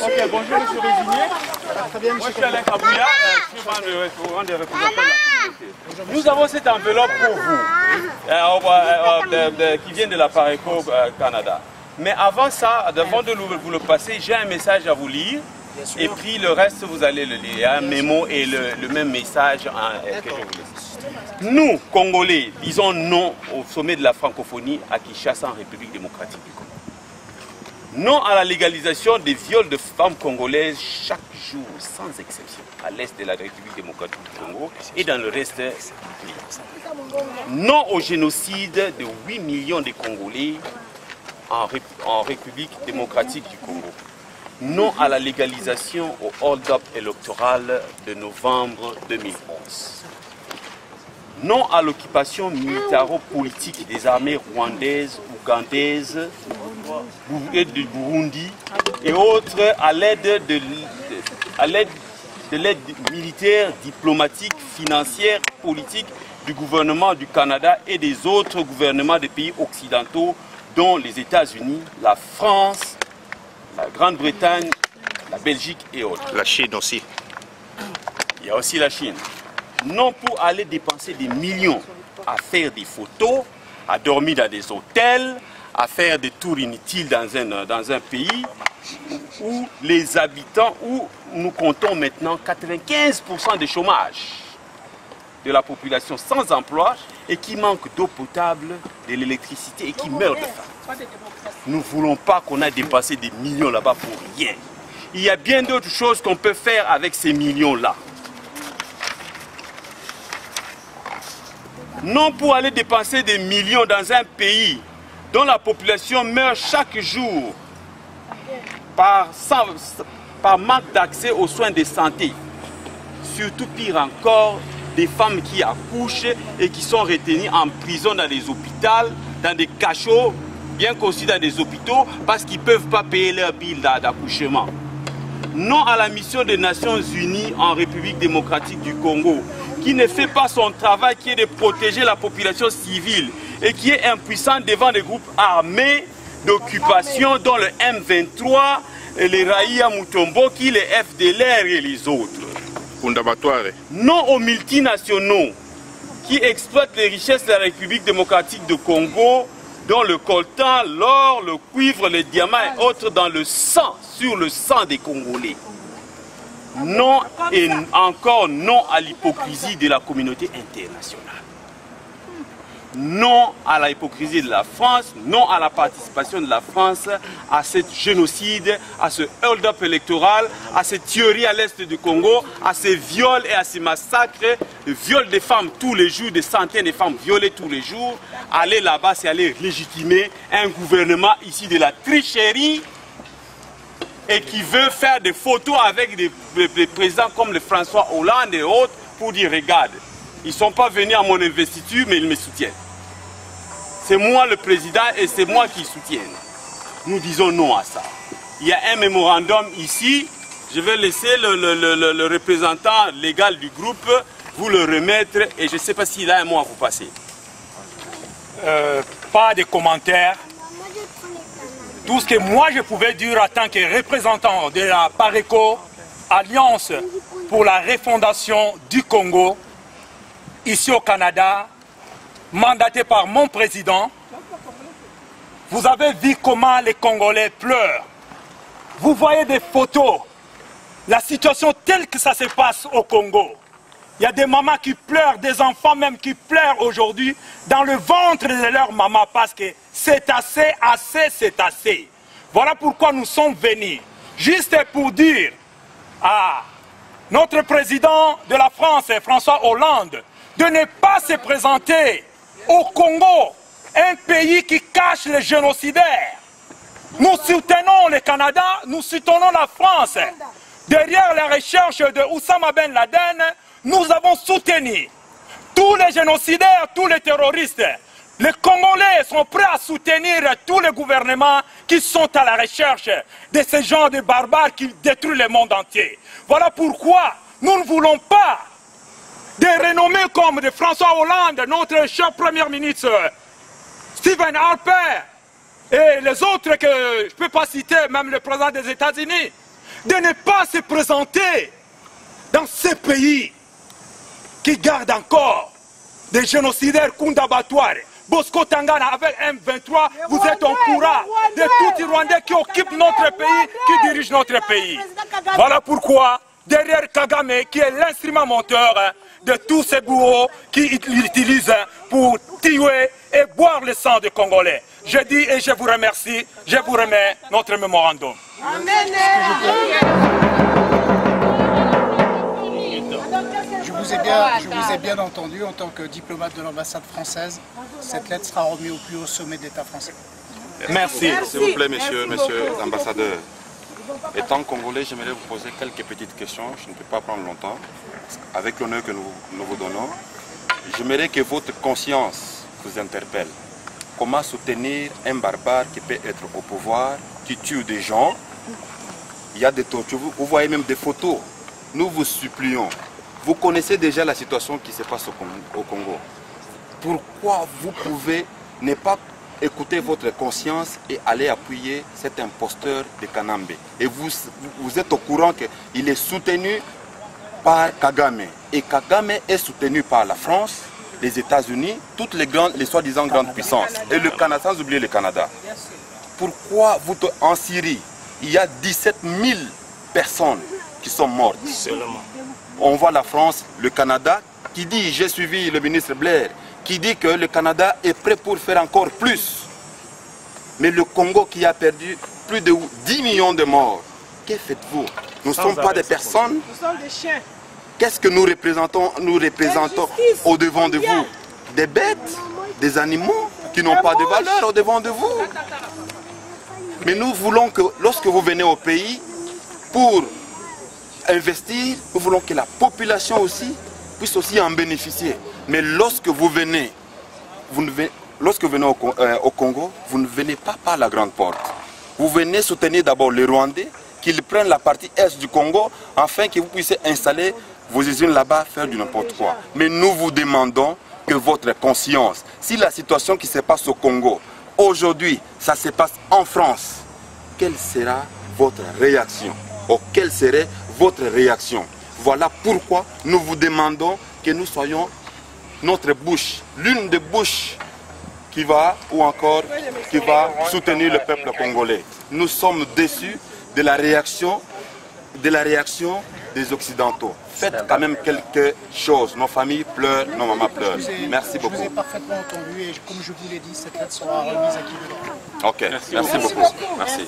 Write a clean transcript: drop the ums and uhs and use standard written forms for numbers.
Ok, bonjour monsieur Résinier. Moi je suis Alain Kabouya, je suis membre des représentants de la communauté. Nous avons cette enveloppe pour vous, qui vient de la Pareco Canada. Mais avant ça, avant de vous le passer, j'ai un message à vous lire. Et puis le reste, vous allez le lire. Il y a un mémo et le même message que je vous laisse. Nous, Congolais, disons non au sommet de la francophonie à Kinshasa en République démocratique du Congo. Non à la légalisation des viols de femmes congolaises chaque jour, sans exception, à l'est de la République démocratique du Congo et dans le reste du pays. Non au génocide de 8 millions de Congolais en République démocratique du Congo. Non à la légalisation au hold-up électoral de novembre 2011. Non à l'occupation militaro-politique des armées rwandaises, ougandaises, du Burundi et autres à l'aide de l'aide militaire, diplomatique, financière, politique du gouvernement du Canada et des autres gouvernements des pays occidentaux dont les États-Unis, la France, la Grande-Bretagne, la Belgique et autres. La Chine aussi. Il y a aussi la Chine. Non pour aller dépenser des millions à faire des photos, à dormir dans des hôtels, à faire des tours inutiles dans un pays où les habitants, où nous comptons maintenant 95% de chômage de la population sans emploi et qui manque d'eau potable, de l'électricité et qui meurt de faim. Nous ne voulons pas qu'on ait dépensé des millions là-bas pour rien. Il y a bien d'autres choses qu'on peut faire avec ces millions-là. Non pour aller dépenser des millions dans un pays dont la population meurt chaque jour par manque d'accès aux soins de santé. Surtout pire encore, des femmes qui accouchent et qui sont retenues en prison dans des hôpitaux, dans des cachots, bien conçus dans des hôpitaux, parce qu'ils ne peuvent pas payer leur bill d'accouchement. Non à la mission des Nations Unies en République démocratique du Congo, qui ne fait pas son travail, qui est de protéger la population civile et qui est impuissante devant des groupes armés d'occupation, dont le M23, les Raïa Mutombo, qui les FDLR et les autres. Non aux multinationaux qui exploitent les richesses de la République démocratique du Congo, dont le coltan, l'or, le cuivre, les diamants et autres dans le sang, sur le sang des Congolais. Non et encore non à l'hypocrisie de la communauté internationale. Non à l'hypocrisie de la France, non à la participation de la France à ce génocide, à ce hold-up électoral, à ces tueries à l'est du Congo, à ces viols et à ces massacres, le viol des femmes tous les jours, des centaines de femmes violées tous les jours. Aller là-bas, c'est aller légitimer un gouvernement ici de la tricherie et qui veut faire des photos avec des présidents comme le François Hollande et autres pour dire regarde, ils ne sont pas venus à mon investiture mais ils me soutiennent. C'est moi le président et c'est moi qui soutiens. Nous disons non à ça. Il y a un mémorandum ici. Je vais laisser le représentant légal du groupe vous le remettre et je ne sais pas s'il a un mot à vous passer. Pas de commentaires. Tout ce que moi je pouvais dire en tant que représentant de la Pareco, Alliance pour la refondation du Congo, ici au Canada, mandaté par mon président, vous avez vu comment les Congolais pleurent. Vous voyez des photos, la situation telle que ça se passe au Congo. Il y a des mamans qui pleurent, des enfants même qui pleurent aujourd'hui dans le ventre de leur maman parce que c'est assez, assez, c'est assez. Voilà pourquoi nous sommes venus, juste pour dire à notre président de la France, François Hollande, de ne pas se présenter au Congo, un pays qui cache les génocidaires. Nous soutenons le Canada, nous soutenons la France. Derrière la recherche de Oussama Ben Laden, nous avons soutenu tous les génocidaires, tous les terroristes. Les Congolais sont prêts à soutenir tous les gouvernements qui sont à la recherche de ces gens de barbares qui détruisent le monde entier. Voilà pourquoi nous ne voulons pas des renommés comme de François Hollande, notre cher Premier ministre, Stephen Harper et les autres que je ne peux pas citer, même le président des États-Unis, de ne pas se présenter dans ces pays qui gardent encore des génocidaires Kundabatoire, Bosco Tangana avec M23, vous êtes au courant de tous les Rwandais qui occupent notre pays, qui dirigent notre pays. Voilà pourquoi, derrière Kagame, qui est l'instrument moteur de tous ces bourreaux qui l'utilisent pour tuer et boire le sang des Congolais. Je dis et je vous remercie, je vous remets notre mémorandum. Amen. Je vous ai bien entendu en tant que diplomate de l'ambassade française. Cette lettre sera remise au plus haut sommet d'État français. Merci. S'il vous plaît, monsieur l'ambassadeur. Étant congolais, j'aimerais vous poser quelques petites questions. Je ne peux pas prendre longtemps. Avec l'honneur que nous vous donnons, j'aimerais que votre conscience vous interpelle. Comment soutenir un barbare qui peut être au pouvoir, qui tue des gens? Il y a des tortures, vous voyez même des photos. Nous vous supplions. Vous connaissez déjà la situation qui se passe au Congo. Pourquoi vous pouvez ne pas écouter votre conscience et aller appuyer cet imposteur de Kanambe? Et vous êtes au courant qu'il est soutenu par Kagame. Et Kagame est soutenu par la France, les États-Unis, toutes les soi-disant grandes puissances. Et le Canada, sans oublier le Canada. Pourquoi en Syrie, il y a 17 000 personnes qui sont mortes? On voit la France, le Canada, qui dit, j'ai suivi le ministre Blair, qui dit que le Canada est prêt pour faire encore plus. Mais le Congo qui a perdu plus de 10 millions de morts, que faites-vous? Nous ne sommes pas des personnes. Nous sommes des chiens. Qu'est-ce que nous représentons au devant de vous? Des bêtes, des animaux qui n'ont pas de valeur au devant de vous. Mais nous voulons que lorsque vous venez au pays pour investir, nous voulons que la population aussi puisse aussi en bénéficier. Mais lorsque vous venez, au Congo, vous ne venez pas par la grande porte. Vous venez soutenir d'abord les Rwandais, qu'ils prennent la partie est du Congo, afin que vous puissiez installer vos usines là-bas, faire du n'importe quoi. Mais nous vous demandons que votre conscience, si la situation qui se passe au Congo, aujourd'hui, ça se passe en France, quelle sera votre réaction? Ou quelle serait votre réaction? Voilà pourquoi nous vous demandons que nous soyons notre bouche, l'une des bouches qui va soutenir le peuple congolais. Nous sommes déçus de la réaction des Occidentaux. Faites quand même quelque chose. Nos familles pleurent, nos mamans pleurent. Merci beaucoup. Je vous ai parfaitement entendu et comme je vous l'ai dit, cette lettre sera remise à qui veut. Ok, merci beaucoup. Merci.